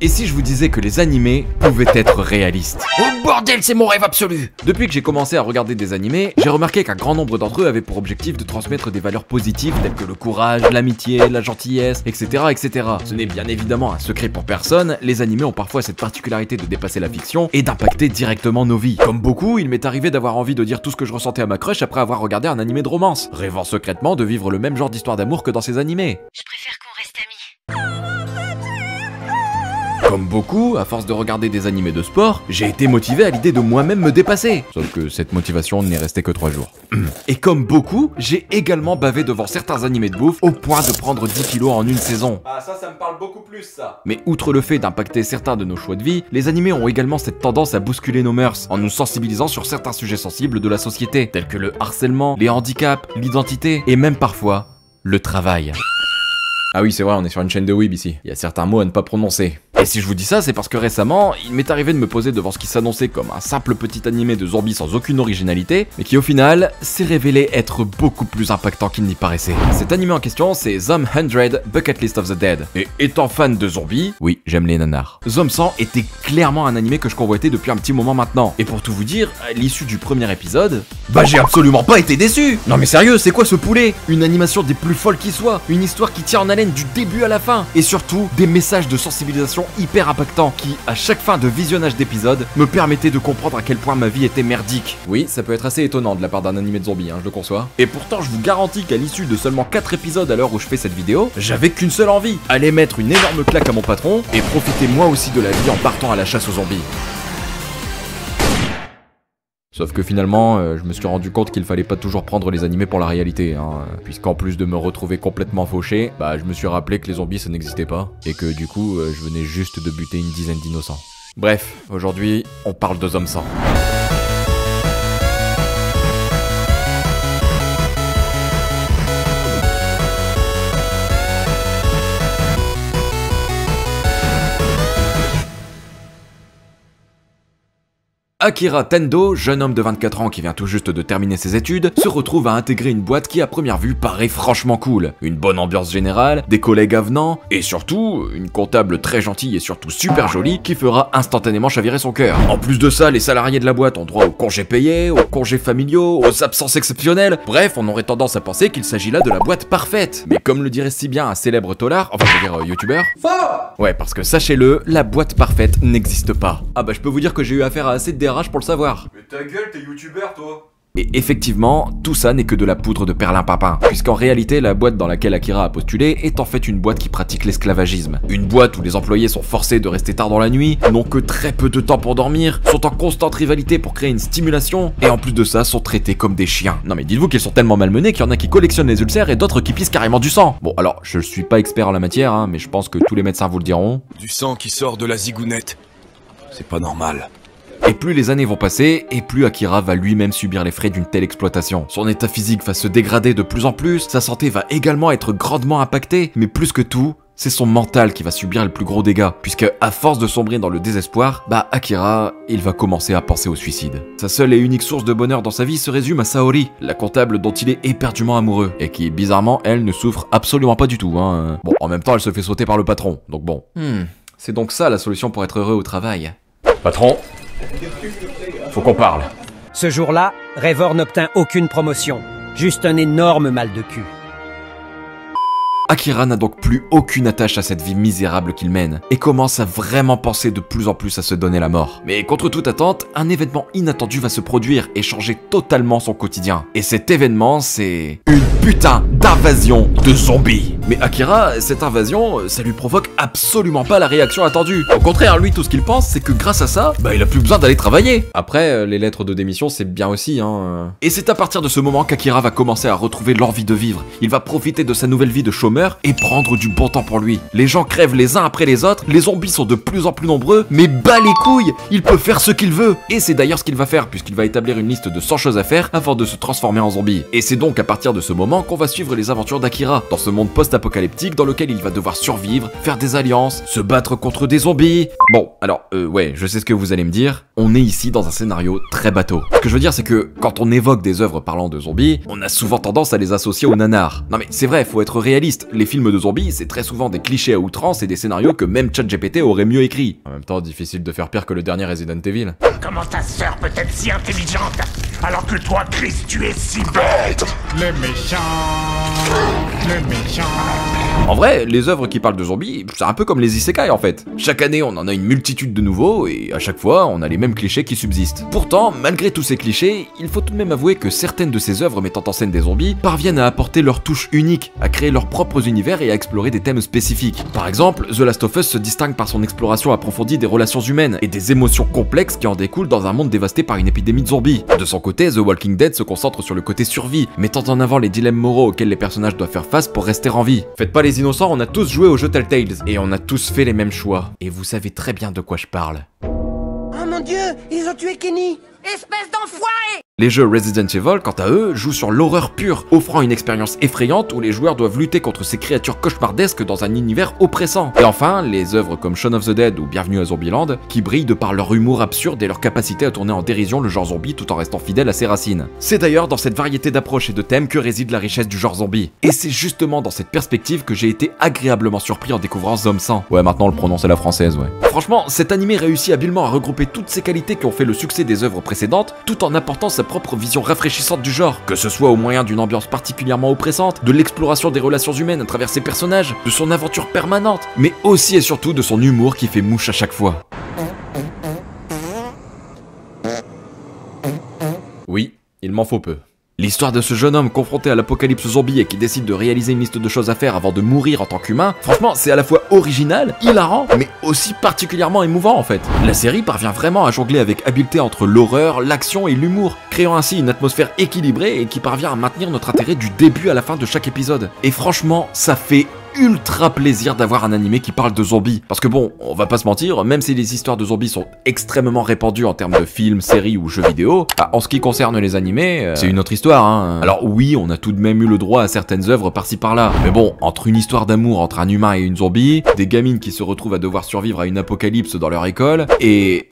Et si je vous disais que les animés pouvaient être réalistes? Oh bordel, c'est mon rêve absolu! Depuis que j'ai commencé à regarder des animés, j'ai remarqué qu'un grand nombre d'entre eux avaient pour objectif de transmettre des valeurs positives telles que le courage, l'amitié, la gentillesse, etc. etc. Ce n'est bien évidemment un secret pour personne, les animés ont parfois cette particularité de dépasser la fiction et d'impacter directement nos vies. Comme beaucoup, il m'est arrivé d'avoir envie de dire tout ce que je ressentais à ma crush après avoir regardé un animé de romance, rêvant secrètement de vivre le même genre d'histoire d'amour que dans ces animés. Je préfère qu'on reste amis. Comme beaucoup, à force de regarder des animés de sport, j'ai été motivé à l'idée de moi-même me dépasser. Sauf que cette motivation n'est restée que 3 jours. Et comme beaucoup, j'ai également bavé devant certains animés de bouffe au point de prendre 10 kilos en une saison. Ah ça me parle beaucoup plus ça. Mais outre le fait d'impacter certains de nos choix de vie, les animés ont également cette tendance à bousculer nos mœurs, en nous sensibilisant sur certains sujets sensibles de la société, tels que le harcèlement, les handicaps, l'identité, et même parfois, le travail. Ah oui, c'est vrai, on est sur une chaîne de Weeb ici. Il y a certains mots à ne pas prononcer. Et si je vous dis ça, c'est parce que récemment, il m'est arrivé de me poser devant ce qui s'annonçait comme un simple petit animé de zombies sans aucune originalité, mais qui au final, s'est révélé être beaucoup plus impactant qu'il n'y paraissait. Cet animé en question, c'est Zom 100 Bucket List of the Dead. Et étant fan de zombies, oui, j'aime les nanars. Zom 100 était clairement un animé que je convoitais depuis un petit moment maintenant. Et pour tout vous dire, à l'issue du premier épisode, bah j'ai absolument pas été déçu. Non mais sérieux, c'est quoi ce poulet? Une animation des plus folles qui soit, une histoire qui tient en haleine du début à la fin, et surtout des messages de sensibilisation hyper impactants qui, à chaque fin de visionnage d'épisode, me permettaient de comprendre à quel point ma vie était merdique. Oui, ça peut être assez étonnant de la part d'un animé de zombies, je le conçois. Et pourtant, je vous garantis qu'à l'issue de seulement 4 épisodes à l'heure où je fais cette vidéo, j'avais qu'une seule envie, aller mettre une énorme claque à mon patron et profiter moi aussi de la vie en partant à la chasse aux zombies. Sauf que finalement, je me suis rendu compte qu'il fallait pas toujours prendre les animés pour la réalité, puisqu'en plus de me retrouver complètement fauché, bah je me suis rappelé que les zombies ça n'existait pas, et que du coup, je venais juste de buter une dizaine d'innocents. Bref, aujourd'hui, on parle de Zom 100. Akira Tendo, jeune homme de 24 ans qui vient tout juste de terminer ses études, se retrouve à intégrer une boîte qui à première vue paraît franchement cool. Une bonne ambiance générale, des collègues avenants, et surtout, une comptable très gentille et surtout super jolie qui fera instantanément chavirer son cœur. En plus de ça, les salariés de la boîte ont droit aux congés payés, aux congés familiaux, aux absences exceptionnelles. Bref, on aurait tendance à penser qu'il s'agit là de la boîte parfaite. Mais comme le dirait si bien un célèbre tolard, enfin je veux dire youtubeur. Ouais, parce que sachez-le, la boîte parfaite n'existe pas. Ah bah je peux vous dire que j'ai eu affaire à assez de DRH pour le savoir. Mais ta gueule, t'es youtubeur toi! Et effectivement, tout ça n'est que de la poudre de perlimpinpin, puisqu'en réalité, la boîte dans laquelle Akira a postulé est en fait une boîte qui pratique l'esclavagisme. Une boîte où les employés sont forcés de rester tard dans la nuit, n'ont que très peu de temps pour dormir, sont en constante rivalité pour créer une stimulation, et en plus de ça, sont traités comme des chiens. Non mais dites-vous qu'ils sont tellement malmenés qu'il y en a qui collectionnent les ulcères et d'autres qui pissent carrément du sang. Bon alors, je suis pas expert en la matière, mais je pense que tous les médecins vous le diront. Du sang qui sort de la zigounette. C'est pas normal. Et plus les années vont passer, et plus Akira va lui-même subir les frais d'une telle exploitation. Son état physique va se dégrader de plus en plus, sa santé va également être grandement impactée, mais plus que tout, c'est son mental qui va subir le plus gros dégâts, puisque à force de sombrer dans le désespoir, bah Akira, il va commencer à penser au suicide. Sa seule et unique source de bonheur dans sa vie se résume à Saori, la comptable dont il est éperdument amoureux, et qui, bizarrement, elle ne souffre absolument pas du tout, Bon, en même temps, elle se fait sauter par le patron, donc bon. C'est donc ça la solution pour être heureux au travail. Patron, faut qu'on parle. Ce jour-là, Revor n'obtint aucune promotion, juste un énorme mal de cul. Akira n'a donc plus aucune attache à cette vie misérable qu'il mène, et commence à vraiment penser de plus en plus à se donner la mort. Mais contre toute attente, un événement inattendu va se produire et changer totalement son quotidien. Et cet événement, c'est une putain d'invasion de zombies. Mais Akira, cette invasion, ça lui provoque absolument pas la réaction attendue. Au contraire, lui, tout ce qu'il pense, c'est que grâce à ça, bah il a plus besoin d'aller travailler. Après, les lettres de démission, c'est bien aussi, Et c'est à partir de ce moment qu'Akira va commencer à retrouver l'envie de vivre. Il va profiter de sa nouvelle vie de chômeur et prendre du bon temps pour lui. Les gens crèvent les uns après les autres, les zombies sont de plus en plus nombreux, mais bas les couilles, il peut faire ce qu'il veut. Et c'est d'ailleurs ce qu'il va faire, puisqu'il va établir une liste de 100 choses à faire avant de se transformer en zombie. Et c'est donc à partir de ce moment qu'on va suivre les aventures d'Akira, dans ce monde post-apocalyptique dans lequel il va devoir survivre, faire des alliances, se battre contre des zombies. Bon, alors, ouais, je sais ce que vous allez me dire, on est ici dans un scénario très bateau. Ce que je veux dire, c'est que quand on évoque des œuvres parlant de zombies, on a souvent tendance à les associer aux nanars. Non mais c'est vrai, faut être réaliste, contexte, les films de zombies, c'est très souvent des clichés à outrance et des scénarios que même ChatGPT aurait mieux écrit. En même temps, difficile de faire pire que le dernier Resident Evil. Comment ta sœur peut être si intelligente alors que toi, Chris, tu es si bête? Le méchant. Le méchant. En vrai, les œuvres qui parlent de zombies, c'est un peu comme les isekai en fait. Chaque année, on en a une multitude de nouveaux, et à chaque fois, on a les mêmes clichés qui subsistent. Pourtant, malgré tous ces clichés, il faut tout de même avouer que certaines de ces œuvres mettant en scène des zombies parviennent à apporter leur touche unique, à créer leurs propres univers et à explorer des thèmes spécifiques. Par exemple, The Last of Us se distingue par son exploration approfondie des relations humaines et des émotions complexes qui en découlent dans un monde dévasté par une épidémie de zombies. De son côté, The Walking Dead se concentre sur le côté survie, mettant en avant les dilemmes moraux auxquels les personnages doivent faire face pour rester en vie. Faites pas les innocents, on a tous joué au jeu Telltale, et on a tous fait les mêmes choix. Et vous savez très bien de quoi je parle. Oh mon Dieu, ils ont tué Kenny! Espèce d'enfoiré! Les jeux Resident Evil, quant à eux, jouent sur l'horreur pure, offrant une expérience effrayante où les joueurs doivent lutter contre ces créatures cauchemardesques dans un univers oppressant. Et enfin, les œuvres comme Shaun of the Dead ou Bienvenue à Zombieland, qui brillent de par leur humour absurde et leur capacité à tourner en dérision le genre zombie tout en restant fidèle à ses racines. C'est d'ailleurs dans cette variété d'approches et de thèmes que réside la richesse du genre zombie. Et c'est justement dans cette perspective que j'ai été agréablement surpris en découvrant Zom 100. Ouais, maintenant on le prononce à la française, ouais. Franchement, cet animé réussit habilement à regrouper toutes ces qualités qui ont fait le succès des œuvres précédentes, tout en apportant sa propre vision rafraîchissante du genre, que ce soit au moyen d'une ambiance particulièrement oppressante, de l'exploration des relations humaines à travers ses personnages, de son aventure permanente, mais aussi et surtout de son humour qui fait mouche à chaque fois. Oui, il m'en faut peu. L'histoire de ce jeune homme confronté à l'apocalypse zombie et qui décide de réaliser une liste de choses à faire avant de mourir en tant qu'humain, franchement c'est à la fois original, hilarant, mais aussi particulièrement émouvant en fait. La série parvient vraiment à jongler avec habileté entre l'horreur, l'action et l'humour, créant ainsi une atmosphère équilibrée et qui parvient à maintenir notre intérêt du début à la fin de chaque épisode. Et franchement, ça fait ultra plaisir d'avoir un animé qui parle de zombies. Parce que bon, on va pas se mentir, même si les histoires de zombies sont extrêmement répandues en termes de films, séries ou jeux vidéo, bah, en ce qui concerne les animés, c'est une autre histoire, hein. Alors oui, on a tout de même eu le droit à certaines œuvres par-ci par-là. Mais bon, entre une histoire d'amour entre un humain et une zombie, des gamines qui se retrouvent à devoir survivre à une apocalypse dans leur école, et...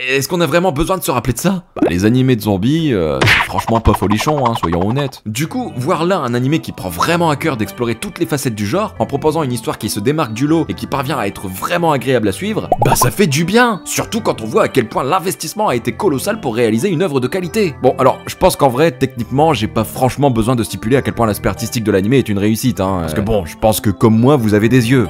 est-ce qu'on a vraiment besoin de se rappeler de ça? Bah, les animés de zombies, c'est franchement pas folichon, hein, soyons honnêtes. Du coup, voir là un animé qui prend vraiment à cœur d'explorer toutes les facettes du genre, en proposant une histoire qui se démarque du lot et qui parvient à être vraiment agréable à suivre, bah ça fait du bien. Surtout quand on voit à quel point l'investissement a été colossal pour réaliser une œuvre de qualité. Bon, alors, je pense qu'en vrai, techniquement, j'ai pas franchement besoin de stipuler à quel point l'aspect artistique de l'animé est une réussite, hein. Parce que bon, je pense que comme moi, vous avez des yeux.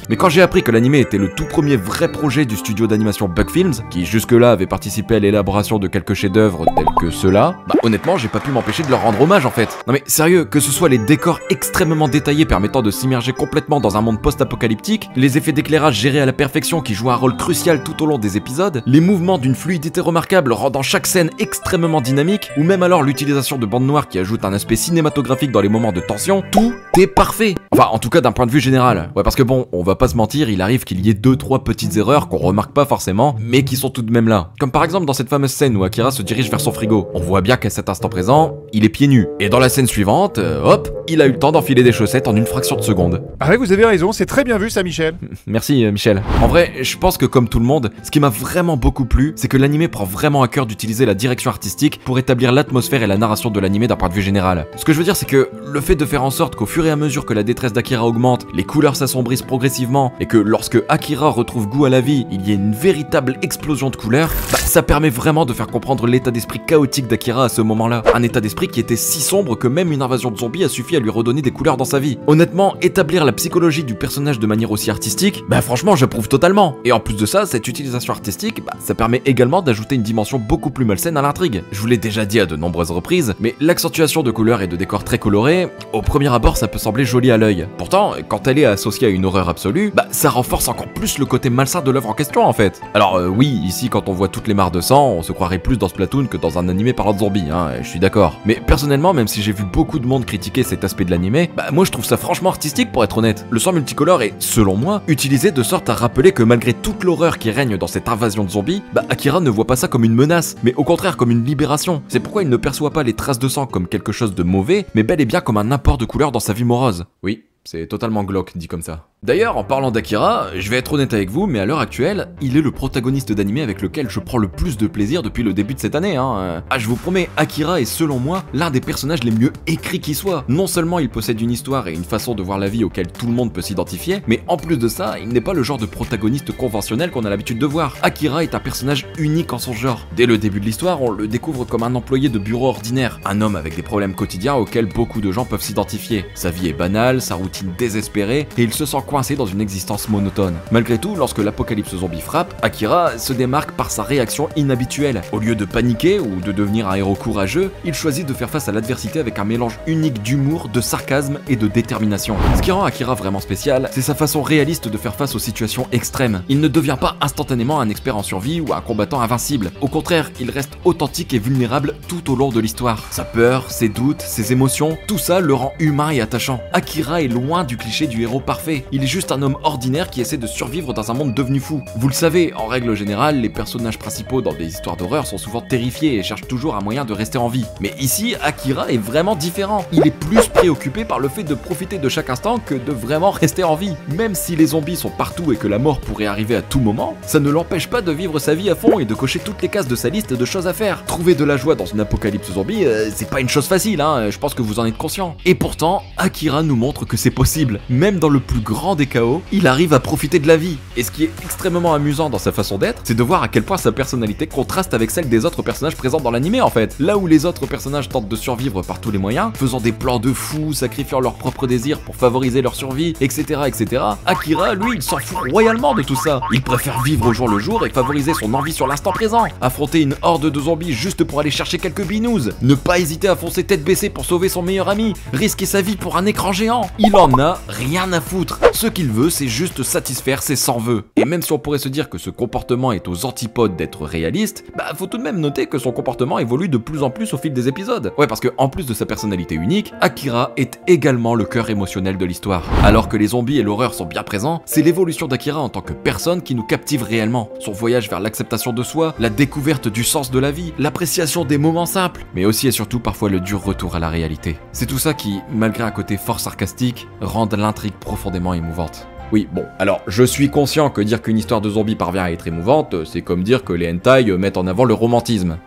Mais quand j'ai appris que l'animé était le tout premier vrai projet du studio d'animation Bug Films, qui jusque-là avait participé à l'élaboration de quelques chefs-d'œuvre tels que ceux-là, bah honnêtement j'ai pas pu m'empêcher de leur rendre hommage en fait. Non mais sérieux, que ce soit les décors extrêmement détaillés permettant de s'immerger complètement dans un monde post-apocalyptique, les effets d'éclairage gérés à la perfection qui jouent un rôle crucial tout au long des épisodes, les mouvements d'une fluidité remarquable rendant chaque scène extrêmement dynamique, ou même alors l'utilisation de bandes noires qui ajoutent un aspect cinématographique dans les moments de tension, tout est parfait. Enfin en tout cas d'un point de vue général. Ouais parce que bon, on va pas se mentir, il arrive qu'il y ait 2-3 petites erreurs qu'on remarque pas forcément, mais qui sont tout de même là. Comme par exemple dans cette fameuse scène où Akira se dirige vers son frigo. On voit bien qu'à cet instant présent, il est pieds nus. Et dans la scène suivante, hop, il a eu le temps d'enfiler des chaussettes en une fraction de seconde. Ah ouais, vous avez raison, c'est très bien vu ça, Michel. Merci Michel. En vrai, je pense que comme tout le monde, ce qui m'a vraiment beaucoup plu, c'est que l'animé prend vraiment à cœur d'utiliser la direction artistique pour établir l'atmosphère et la narration de l'animé d'un point de vue général. Ce que je veux dire, c'est que le fait de faire en sorte qu'au fur et à mesure que la détresse d'Akira augmente, les couleurs s'assombrissent progressivement, et que lorsque Akira retrouve goût à la vie, il y ait une véritable explosion de couleurs, bah, ça permet vraiment de faire comprendre l'état d'esprit chaotique d'Akira à ce moment-là. Un état d'esprit qui était si sombre que même une invasion de zombies a suffi à lui redonner des couleurs dans sa vie. Honnêtement, établir la psychologie du personnage de manière aussi artistique, bah franchement j'approuve totalement. Et en plus de ça, cette utilisation artistique, bah, ça permet également d'ajouter une dimension beaucoup plus malsaine à l'intrigue. Je vous l'ai déjà dit à de nombreuses reprises, mais l'accentuation de couleurs et de décors très colorés, au premier abord ça peut sembler joli à l'œil. Pourtant, quand elle est associée à une horreur absolue, bah ça renforce encore plus le côté malsain de l'œuvre en question en fait. Alors oui, ici quand on voit toutes les mares de sang, on se croirait plus dans Splatoon que dans un animé parlant de zombies, hein, je suis d'accord. Mais personnellement, même si j'ai vu beaucoup de monde critiquer cet aspect de l'animé, bah moi je trouve ça franchement artistique pour être honnête. Le sang multicolore est, selon moi, utilisé de sorte à rappeler que malgré toute l'horreur qui règne dans cette invasion de zombies, bah Akira ne voit pas ça comme une menace, mais au contraire comme une libération. C'est pourquoi il ne perçoit pas les traces de sang comme quelque chose de mauvais, mais bel et bien comme un apport de couleur dans sa vie morose. Oui, c'est totalement glauque dit comme ça. D'ailleurs, en parlant d'Akira, je vais être honnête avec vous, mais à l'heure actuelle, il est le protagoniste d'anime avec lequel je prends le plus de plaisir depuis le début de cette année, hein. Ah, je vous promets, Akira est selon moi l'un des personnages les mieux écrits qui soit. Non seulement il possède une histoire et une façon de voir la vie auquel tout le monde peut s'identifier, mais en plus de ça, il n'est pas le genre de protagoniste conventionnel qu'on a l'habitude de voir. Akira est un personnage unique en son genre. Dès le début de l'histoire, on le découvre comme un employé de bureau ordinaire, un homme avec des problèmes quotidiens auxquels beaucoup de gens peuvent s'identifier. Sa vie est banale, sa routine désespérée, et il se sent coincé dans une existence monotone. Malgré tout, lorsque l'apocalypse zombie frappe, Akira se démarque par sa réaction inhabituelle. Au lieu de paniquer ou de devenir un héros courageux, il choisit de faire face à l'adversité avec un mélange unique d'humour, de sarcasme et de détermination. Ce qui rend Akira vraiment spécial, c'est sa façon réaliste de faire face aux situations extrêmes. Il ne devient pas instantanément un expert en survie ou un combattant invincible. Au contraire, il reste authentique et vulnérable tout au long de l'histoire. Sa peur, ses doutes, ses émotions, tout ça le rend humain et attachant. Akira est loin du cliché du héros parfait. Il est juste un homme ordinaire qui essaie de survivre dans un monde devenu fou. Vous le savez, en règle générale, les personnages principaux dans des histoires d'horreur sont souvent terrifiés et cherchent toujours un moyen de rester en vie. Mais ici, Akira est vraiment différent. Il est plus préoccupé par le fait de profiter de chaque instant que de vraiment rester en vie. Même si les zombies sont partout et que la mort pourrait arriver à tout moment, ça ne l'empêche pas de vivre sa vie à fond et de cocher toutes les cases de sa liste de choses à faire. Trouver de la joie dans une apocalypse zombie, c'est pas une chose facile, hein, je pense que vous en êtes conscient. Et pourtant, Akira nous montre que c'est possible. Même dans le plus grand des chaos, il arrive à profiter de la vie. Et ce qui est extrêmement amusant dans sa façon d'être, c'est de voir à quel point sa personnalité contraste avec celle des autres personnages présents dans l'anime en fait. Là où les autres personnages tentent de survivre par tous les moyens, faisant des plans de fous, sacrifiant leurs propres désirs pour favoriser leur survie, etc. etc. Akira, lui, il s'en fout royalement de tout ça. Il préfère vivre au jour le jour et favoriser son envie sur l'instant présent. Affronter une horde de zombies juste pour aller chercher quelques binous. Ne pas hésiter à foncer tête baissée pour sauver son meilleur ami. Risquer sa vie pour un écran géant. Il en a rien à foutre. Ce qu'il veut, c'est juste satisfaire ses 100 vœux. Et même si on pourrait se dire que ce comportement est aux antipodes d'être réaliste, bah faut tout de même noter que son comportement évolue de plus en plus au fil des épisodes. Ouais, parce que en plus de sa personnalité unique, Akira est également le cœur émotionnel de l'histoire. Alors que les zombies et l'horreur sont bien présents, c'est l'évolution d'Akira en tant que personne qui nous captive réellement. Son voyage vers l'acceptation de soi, la découverte du sens de la vie, l'appréciation des moments simples, mais aussi et surtout parfois le dur retour à la réalité. C'est tout ça qui, malgré un côté fort sarcastique, rend l'intrigue profondément émouvante. Oui, bon, alors je suis conscient que dire qu'une histoire de zombie parvient à être émouvante, c'est comme dire que les hentai mettent en avant le romantisme.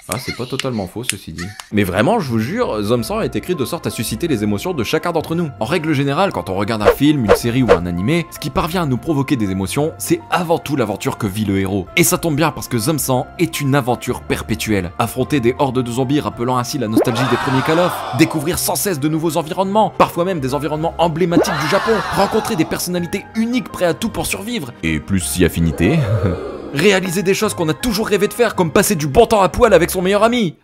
Ah, c'est pas totalement faux, ceci dit. Mais vraiment, je vous jure, Zom-san est écrit de sorte à susciter les émotions de chacun d'entre nous. En règle générale, quand on regarde un film, une série ou un animé, ce qui parvient à nous provoquer des émotions, c'est avant tout l'aventure que vit le héros. Et ça tombe bien parce que Zom-san est une aventure perpétuelle. Affronter des hordes de zombies rappelant ainsi la nostalgie des premiers Call of, découvrir sans cesse de nouveaux environnements, parfois même des environnements emblématiques du Japon, rencontrer des personnalités uniques prêts à tout pour survivre, et plus si affinité... Réaliser des choses qu'on a toujours rêvé de faire, comme passer du bon temps à poil avec son meilleur ami.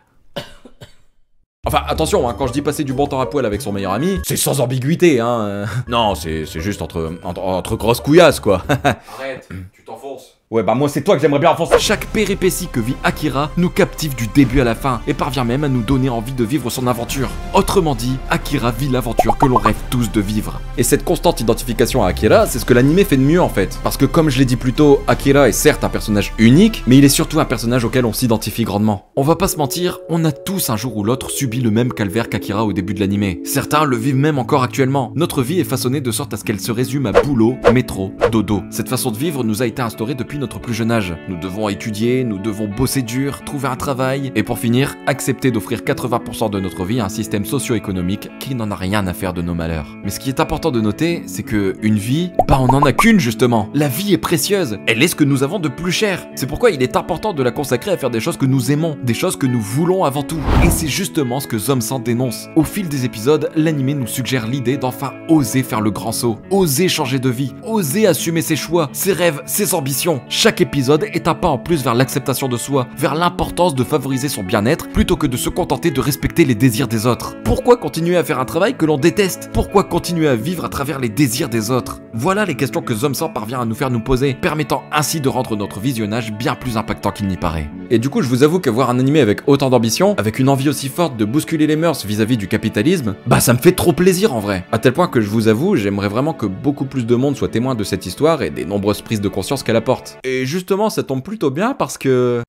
Enfin, attention, hein, quand je dis passer du bon temps à poil avec son meilleur ami, c'est sans ambiguïté, hein. Non, c'est juste entre grosses couillasses, quoi. Arrête, tu t'enfonces. Ouais, bah moi c'est toi que j'aimerais bien enfoncer. Chaque péripétie que vit Akira nous captive du début à la fin et parvient même à nous donner envie de vivre son aventure. Autrement dit, Akira vit l'aventure que l'on rêve tous de vivre. Et cette constante identification à Akira, c'est ce que l'anime fait de mieux en fait. Parce que comme je l'ai dit plus tôt, Akira est certes un personnage unique, mais il est surtout un personnage auquel on s'identifie grandement. On va pas se mentir, on a tous un jour ou l'autre subi le même calvaire qu'Akira au début de l'anime. Certains le vivent même encore actuellement. Notre vie est façonnée de sorte à ce qu'elle se résume à boulot, métro, dodo. Cette façon de vivre nous a été instaurée depuis notre plus jeune âge. Nous devons étudier, nous devons bosser dur, trouver un travail, et pour finir, accepter d'offrir 80% de notre vie à un système socio-économique qui n'en a rien à faire de nos malheurs. Mais ce qui est important de noter, c'est que une vie, bah on n'en a qu'une justement. La vie est précieuse, elle est ce que nous avons de plus cher. C'est pourquoi il est important de la consacrer à faire des choses que nous aimons, des choses que nous voulons avant tout. Et c'est justement ce que Zom-san dénonce. Au fil des épisodes, l'anime nous suggère l'idée d'enfin oser faire le grand saut, oser changer de vie, oser assumer ses choix, ses rêves, ses ambitions. Chaque épisode est un pas en plus vers l'acceptation de soi, vers l'importance de favoriser son bien-être plutôt que de se contenter de respecter les désirs des autres. Pourquoi continuer à faire un travail que l'on déteste? Pourquoi continuer à vivre à travers les désirs des autres? Voilà les questions que Zom-san parvient à nous faire nous poser, permettant ainsi de rendre notre visionnage bien plus impactant qu'il n'y paraît. Et du coup, je vous avoue que voir un animé avec autant d'ambition, avec une envie aussi forte de bousculer les mœurs vis-à-vis du capitalisme, bah ça me fait trop plaisir en vrai. À tel point que je vous avoue, j'aimerais vraiment que beaucoup plus de monde soit témoin de cette histoire et des nombreuses prises de conscience qu'elle apporte. Et justement, ça tombe plutôt bien parce que...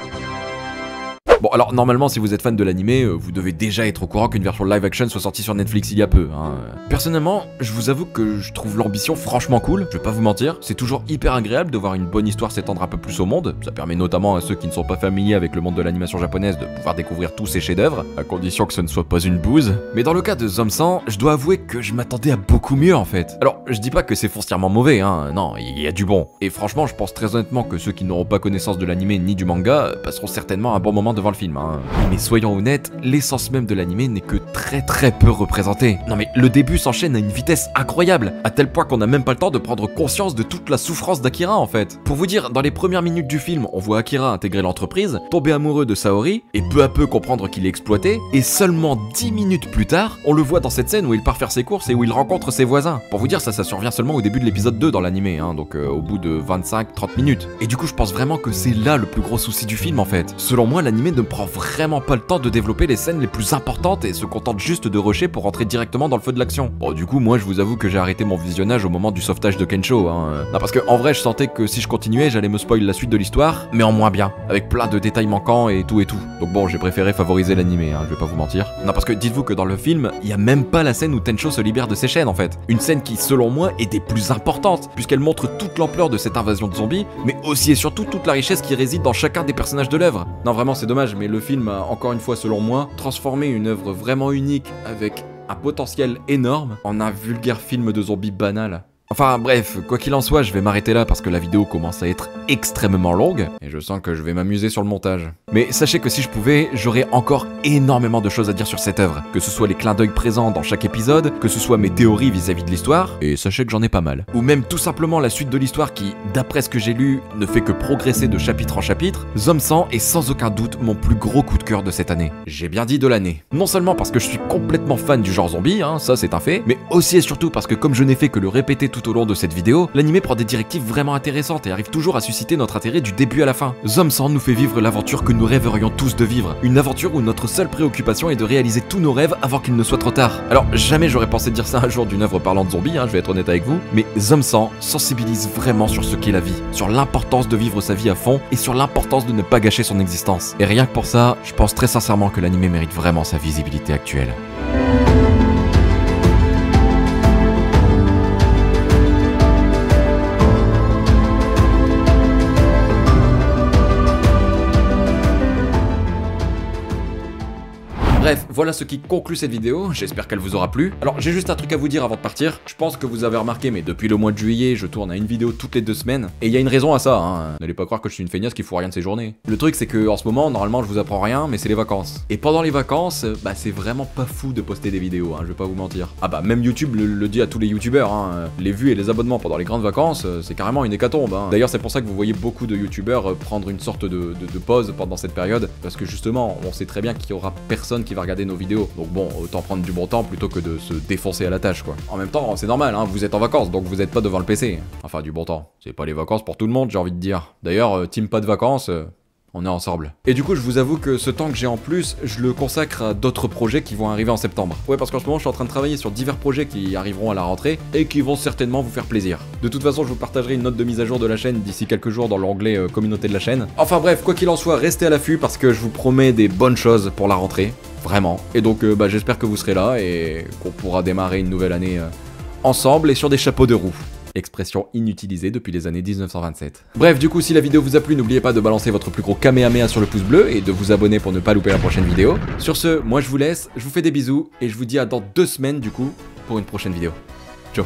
Bon alors normalement si vous êtes fan de l'animé, vous devez déjà être au courant qu'une version live action soit sortie sur Netflix il y a peu, hein. Personnellement, je vous avoue que je trouve l'ambition franchement cool, je vais pas vous mentir, c'est toujours hyper agréable de voir une bonne histoire s'étendre un peu plus au monde, ça permet notamment à ceux qui ne sont pas familiers avec le monde de l'animation japonaise de pouvoir découvrir tous ces chefs-d'œuvre, à condition que ce ne soit pas une bouse. Mais dans le cas de Zom-san, je dois avouer que je m'attendais à beaucoup mieux en fait. Alors, je dis pas que c'est foncièrement mauvais, hein, non, il y a du bon. Et franchement, je pense très honnêtement que ceux qui n'auront pas connaissance de l'animé ni du manga passeront certainement un bon moment devant le film, hein. Mais soyons honnêtes, l'essence même de l'animé n'est que très peu représentée. Non mais le début s'enchaîne à une vitesse incroyable, à tel point qu'on n'a même pas le temps de prendre conscience de toute la souffrance d'Akira en fait. Pour vous dire, dans les premières minutes du film, on voit Akira intégrer l'entreprise, tomber amoureux de Saori, et peu à peu comprendre qu'il est exploité, et seulement 10 minutes plus tard, on le voit dans cette scène où il part faire ses courses et où il rencontre ses voisins. Pour vous dire, ça survient seulement au début de l'épisode 2 dans l'animé, hein, donc au bout de 25-30 minutes. Et du coup, je pense vraiment que c'est là le plus gros souci du film en fait. Selon moi, l'animé ne prend vraiment pas le temps de développer les scènes les plus importantes et se contente juste de rusher pour rentrer directement dans le feu de l'action. Bon, du coup, moi je vous avoue que j'ai arrêté mon visionnage au moment du sauvetage de Kensho, hein. Non, parce que en vrai, je sentais que si je continuais, j'allais me spoil la suite de l'histoire, mais en moins bien, avec plein de détails manquants et tout. Donc bon, j'ai préféré favoriser l'animé, hein, je vais pas vous mentir. Non, parce que dites-vous que dans le film, il y a même pas la scène où Tencho se libère de ses chaînes en fait. Une scène qui, selon moi, est des plus importantes, puisqu'elle montre toute l'ampleur de cette invasion de zombies, mais aussi et surtout toute la richesse qui réside dans chacun des personnages de l'œuvre. Non, vraiment, c'est dommage, mais le film a, encore une fois, selon moi, transformé une œuvre vraiment unique avec un potentiel énorme en un vulgaire film de zombies banal. Enfin bref, quoi qu'il en soit, je vais m'arrêter là parce que la vidéo commence à être extrêmement longue et je sens que je vais m'amuser sur le montage. Mais sachez que si je pouvais, j'aurais encore énormément de choses à dire sur cette œuvre, que ce soit les clins d'œil présents dans chaque épisode, que ce soit mes théories vis-à-vis de l'histoire, et sachez que j'en ai pas mal. Ou même tout simplement la suite de l'histoire qui, d'après ce que j'ai lu, ne fait que progresser de chapitre en chapitre. Zom-san est sans aucun doute mon plus gros coup de cœur de cette année. J'ai bien dit de l'année. Non seulement parce que je suis complètement fan du genre zombie, hein, ça c'est un fait, mais aussi et surtout parce que comme je n'ai fait que le répéter tout au long de cette vidéo, l'animé prend des directives vraiment intéressantes et arrive toujours à susciter notre intérêt du début à la fin. Zom-san nous fait vivre l'aventure que nous rêverions tous de vivre, une aventure où notre seule préoccupation est de réaliser tous nos rêves avant qu'il ne soit trop tard. Alors jamais j'aurais pensé dire ça un jour d'une œuvre parlant de zombies, hein, je vais être honnête avec vous, mais Zom-san sensibilise vraiment sur ce qu'est la vie, sur l'importance de vivre sa vie à fond et sur l'importance de ne pas gâcher son existence. Et rien que pour ça, je pense très sincèrement que l'animé mérite vraiment sa visibilité actuelle. Bref, voilà ce qui conclut cette vidéo, j'espère qu'elle vous aura plu. Alors j'ai juste un truc à vous dire avant de partir, je pense que vous avez remarqué mais depuis le mois de juillet je tourne à une vidéo toutes les 2 semaines, et il y a une raison à ça, hein. N'allez pas croire que je suis une feignasse qui fout rien de ses journées. Le truc c'est que en ce moment normalement je vous apprends rien mais c'est les vacances. Et pendant les vacances, bah c'est vraiment pas fou de poster des vidéos, hein, je vais pas vous mentir. Ah bah même YouTube le dit à tous les youtubeurs, hein. Les vues et les abonnements pendant les grandes vacances, c'est carrément une hécatombe, hein. D'ailleurs c'est pour ça que vous voyez beaucoup de youtubeurs prendre une sorte de pause pendant cette période, parce que justement on sait très bien qu'il y aura personne qui va regarder nos vidéos. Donc bon, autant prendre du bon temps plutôt que de se défoncer à la tâche quoi. En même temps, c'est normal, hein, vous êtes en vacances, donc vous êtes pas devant le PC. Enfin du bon temps, c'est pas les vacances pour tout le monde, j'ai envie de dire. D'ailleurs, team pas de vacances, on est ensemble. Et du coup, je vous avoue que ce temps que j'ai en plus, je le consacre à d'autres projets qui vont arriver en septembre. Ouais, parce qu'en ce moment, je suis en train de travailler sur divers projets qui arriveront à la rentrée et qui vont certainement vous faire plaisir. De toute façon, je vous partagerai une note de mise à jour de la chaîne d'ici quelques jours dans l'onglet communauté de la chaîne. Enfin bref, quoi qu'il en soit, restez à l'affût parce que je vous promets des bonnes choses pour la rentrée. Vraiment. Et donc bah, j'espère que vous serez là et qu'on pourra démarrer une nouvelle année ensemble et sur des chapeaux de roue. Expression inutilisée depuis les années 1927. Bref, du coup, si la vidéo vous a plu, n'oubliez pas de balancer votre plus gros kamehameha sur le pouce bleu et de vous abonner pour ne pas louper la prochaine vidéo. Sur ce, moi je vous laisse, je vous fais des bisous et je vous dis à dans 2 semaines du coup pour une prochaine vidéo. Ciao.